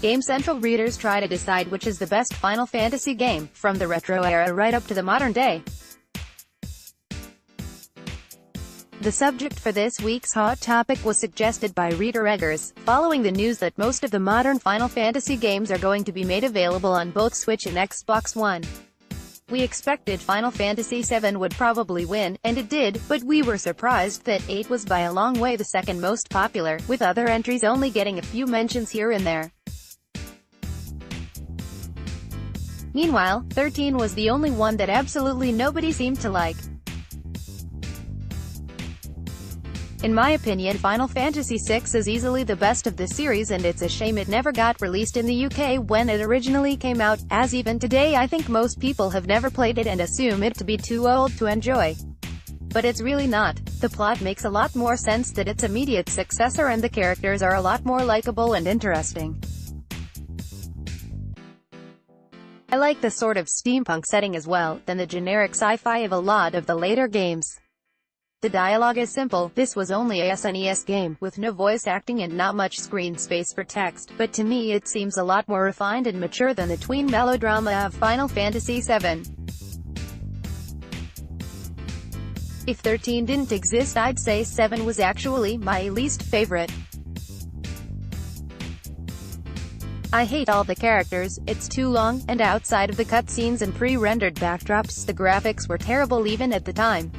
GameCentral readers try to decide which is the best Final Fantasy game, from the retro era right up to the modern day. The subject for this week's Hot Topic was suggested by reader Eggers, following the news that most of the modern Final Fantasy games are going to be made available on both Switch and Xbox One. We expected Final Fantasy VII would probably win, and it did, but we were surprised that 8 was by a long way the second most popular, with other entries only getting a few mentions here and there. Meanwhile, 13 was the only one that absolutely nobody seemed to like. In my opinion, Final Fantasy VI is easily the best of the series, and it's a shame it never got released in the UK when it originally came out, as even today I think most people have never played it and assume it to be too old to enjoy. But it's really not. The plot makes a lot more sense that its immediate successor, and the characters are a lot more likable and interesting. I like the sort of steampunk setting as well, than the generic sci-fi of a lot of the later games. The dialogue is simple. This was only a SNES game, with no voice acting and not much screen space for text, but to me it seems a lot more refined and mature than the tween melodrama of Final Fantasy VII. If 13 didn't exist, I'd say 7 was actually my least favorite. I hate all the characters, it's too long, and outside of the cutscenes and pre-rendered backdrops, the graphics were terrible even at the time.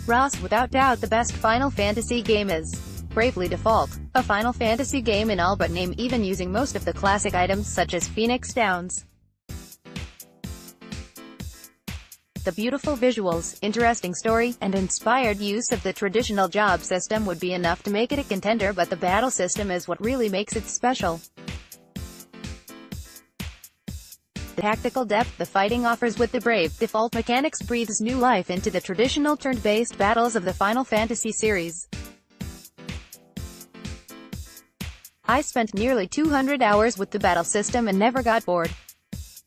Ross, without doubt the best Final Fantasy game is Bravely Default, a Final Fantasy game in all but name, even using most of the classic items such as Phoenix Downs. The beautiful visuals, interesting story, and inspired use of the traditional job system would be enough to make it a contender, but the battle system is what really makes it special. The tactical depth the fighting offers with the Brave Default mechanics breathes new life into the traditional turn-based battles of the Final Fantasy series. I spent nearly 200 hours with the battle system and never got bored.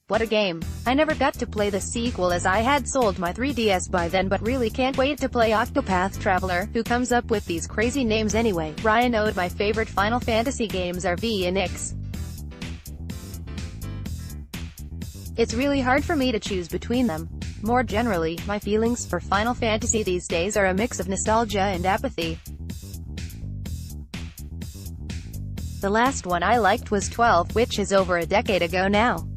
What a game. I never got to play the sequel as I had sold my 3DS by then, but really can't wait to play Octopath Traveler. Who comes up with these crazy names anyway? Ryan Ode. My favorite Final Fantasy games are V and X. It's really hard for me to choose between them. More generally, my feelings for Final Fantasy these days are a mix of nostalgia and apathy. The last one I liked was 12, which is over a decade ago now.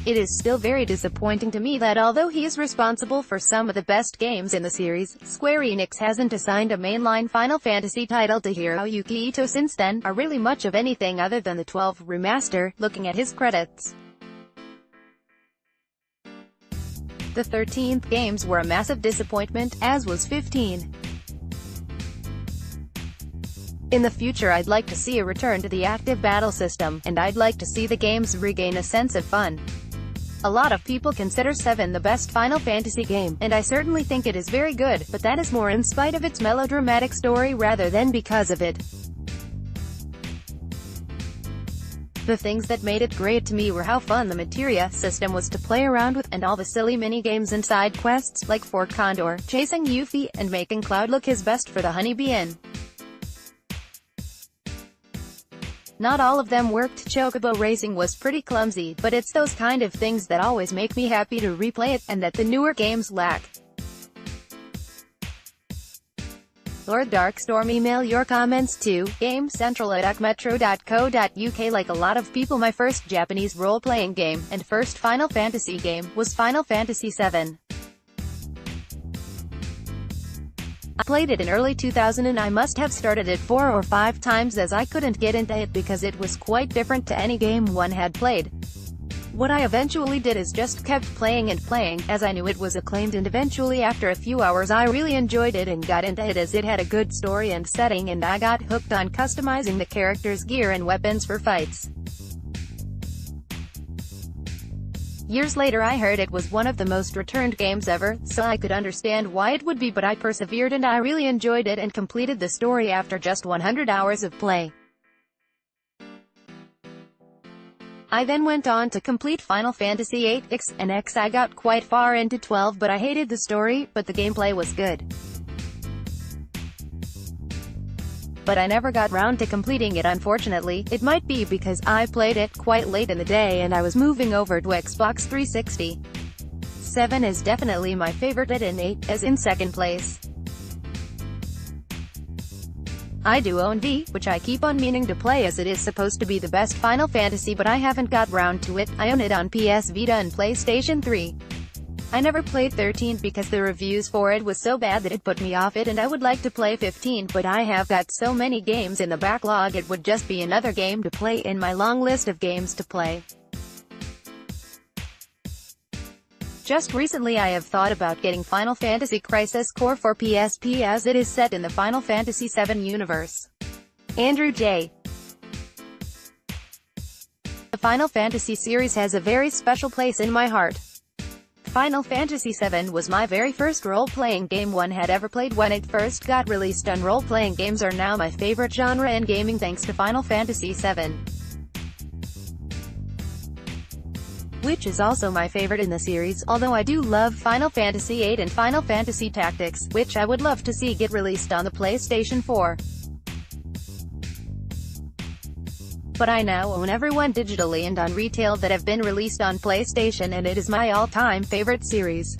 It is still very disappointing to me that although he is responsible for some of the best games in the series, Square Enix hasn't assigned a mainline Final Fantasy title to Hiroyuki Ito since then, or really much of anything other than the 12 remaster, looking at his credits. The 13th games were a massive disappointment, as was 15. In the future I'd like to see a return to the active battle system, and I'd like to see the games regain a sense of fun. A lot of people consider 7 the best Final Fantasy game, and I certainly think it is very good, but that is more in spite of its melodramatic story rather than because of it. The things that made it great to me were how fun the materia system was to play around with, and all the silly mini-games and side quests, like Fort Condor, chasing Yuffie, and making Cloud look his best for the Honeybee Inn. Not all of them worked. Chocobo racing was pretty clumsy, but it's those kind of things that always make me happy to replay it, and that the newer games lack. Lord Darkstorm, email your comments to GameCentral@metro.co.uk. Like a lot of people, my first Japanese role-playing game, and first Final Fantasy game, was Final Fantasy VII. I played it in early 2000 and I must have started it 4 or 5 times as I couldn't get into it because it was quite different to any game one had played. What I eventually did is just kept playing and playing, as I knew it was acclaimed, and eventually after a few hours I really enjoyed it and got into it as it had a good story and setting, and I got hooked on customizing the characters' gear and weapons for fights. Years later I heard it was one of the most returned games ever, so I could understand why it would be, but I persevered and I really enjoyed it and completed the story after just 100 hours of play. I then went on to complete Final Fantasy VIII, X, and X. I got quite far into 12 but I hated the story, but the gameplay was good. but I never got round to completing it unfortunately. It might be because I played it quite late in the day and I was moving over to Xbox 360. 7 is definitely my favorite, and 8 is in second place. I do own V, which I keep on meaning to play as it is supposed to be the best Final Fantasy, but I haven't got round to it. I own it on PS Vita and PlayStation 3. I never played 13 because the reviews for it was so bad that it put me off it, and I would like to play 15, but I have got so many games in the backlog it would just be another game to play in my long list of games to play. Just recently I have thought about getting Final Fantasy Crisis Core for PSP as it is set in the Final Fantasy VII universe. Andrew J. The Final Fantasy series has a very special place in my heart. Final Fantasy VII was my very first role-playing game one had ever played when it first got released, and role-playing games are now my favorite genre in gaming thanks to Final Fantasy VII. Which is also my favorite in the series, although I do love Final Fantasy VIII and Final Fantasy Tactics, which I would love to see get released on the PlayStation 4. But I now own everyone digitally and on retail that have been released on PlayStation, and it is my all-time favorite series.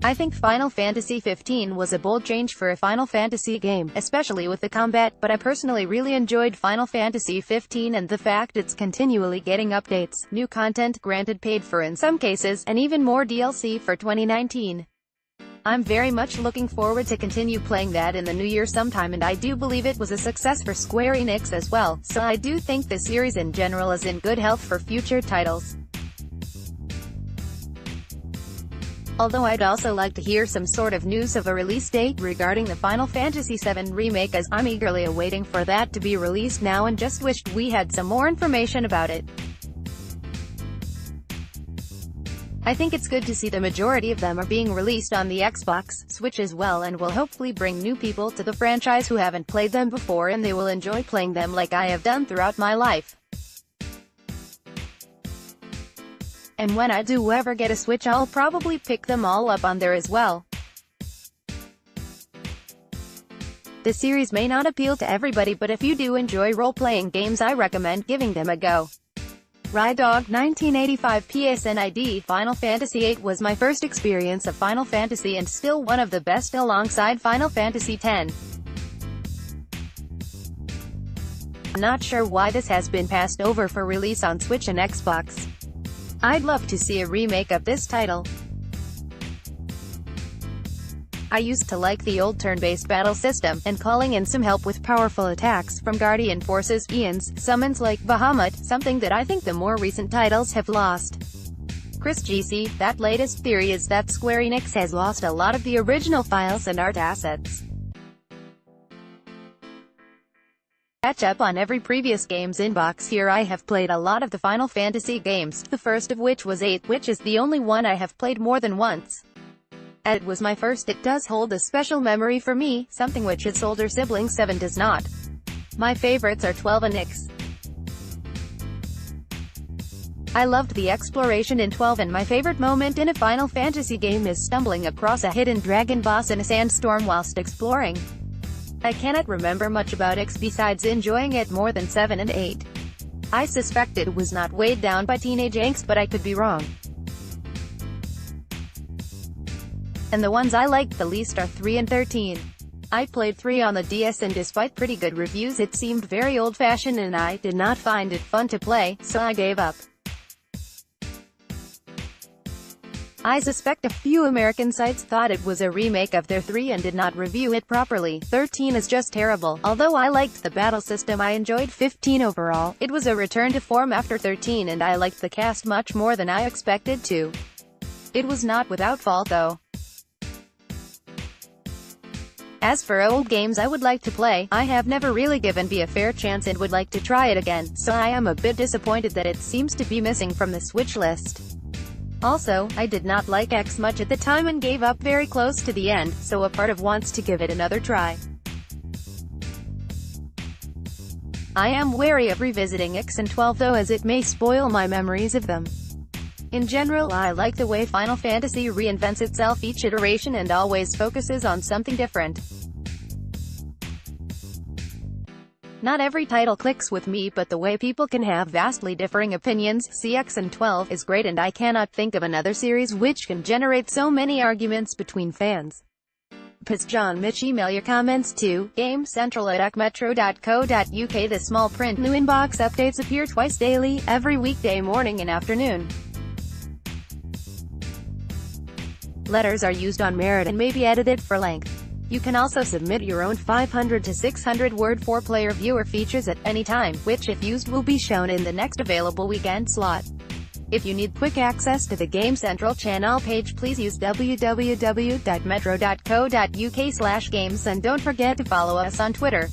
I think Final Fantasy XV was a bold change for a Final Fantasy game, especially with the combat, but I personally really enjoyed Final Fantasy XV and the fact it's continually getting updates, new content, granted paid for in some cases, and even more DLC for 2019. I'm very much looking forward to continue playing that in the new year sometime, and I do believe it was a success for Square Enix as well, so I do think the series in general is in good health for future titles. Although I'd also like to hear some sort of news of a release date regarding the Final Fantasy VII Remake, as I'm eagerly awaiting for that to be released now and just wished we had some more information about it. I think it's good to see the majority of them are being released on the Xbox, Switch as well, and will hopefully bring new people to the franchise who haven't played them before, and they will enjoy playing them like I have done throughout my life. And when I do ever get a Switch, I'll probably pick them all up on there as well. The series may not appeal to everybody, but if you do enjoy role-playing games, I recommend giving them a go. Rydog 1985 PSNID. Final Fantasy VIII was my first experience of Final Fantasy and still one of the best alongside Final Fantasy X. I'm not sure why this has been passed over for release on Switch and Xbox. I'd love to see a remake of this title. I used to like the old turn-based battle system, and calling in some help with powerful attacks from Guardian Forces, Ian's, summons like Bahamut, something that I think the more recent titles have lost. Chris GC, that latest theory is that Square Enix has lost a lot of the original files and art assets. Catch up on every previous game's inbox here. I have played a lot of the Final Fantasy games, the first of which was VIII, which is the only one I have played more than once. As it was my first, it does hold a special memory for me, something which its older sibling 7 does not. My favorites are 12 and X. I loved the exploration in 12, and my favorite moment in a Final Fantasy game is stumbling across a hidden dragon boss in a sandstorm whilst exploring. I cannot remember much about X besides enjoying it more than 7 and 8. I suspect it was not weighed down by teenage angst, but I could be wrong. And the ones I liked the least are 3 and 13. I played 3 on the DS, and despite pretty good reviews it seemed very old-fashioned and I did not find it fun to play, so I gave up. I suspect a few American sites thought it was a remake of their 3 and did not review it properly. 13 is just terrible. Although I liked the battle system, I enjoyed 15 overall. It was a return to form after 13, and I liked the cast much more than I expected to. It was not without fault though. As for old games I would like to play, I have never really given V a fair chance and would like to try it again, so I am a bit disappointed that it seems to be missing from the Switch list. Also, I did not like X much at the time and gave up very close to the end, so a part of wants to give it another try. I am wary of revisiting X and 12 though, as it may spoil my memories of them. In general, I like the way Final Fantasy reinvents itself each iteration and always focuses on something different. Not every title clicks with me, but the way people can have vastly differing opinions, CX and 12, is great, and I cannot think of another series which can generate so many arguments between fans. Piss John Mitch. Email your comments to GameCentral@metro.co.uk. The small print new inbox updates appear twice daily, every weekday morning and afternoon. Letters are used on merit and may be edited for length. You can also submit your own 500 to 600 word 4-player viewer features at any time, which if used will be shown in the next available weekend slot. If you need quick access to the Game Central channel page, please use www.metro.co.uk/games, and don't forget to follow us on Twitter.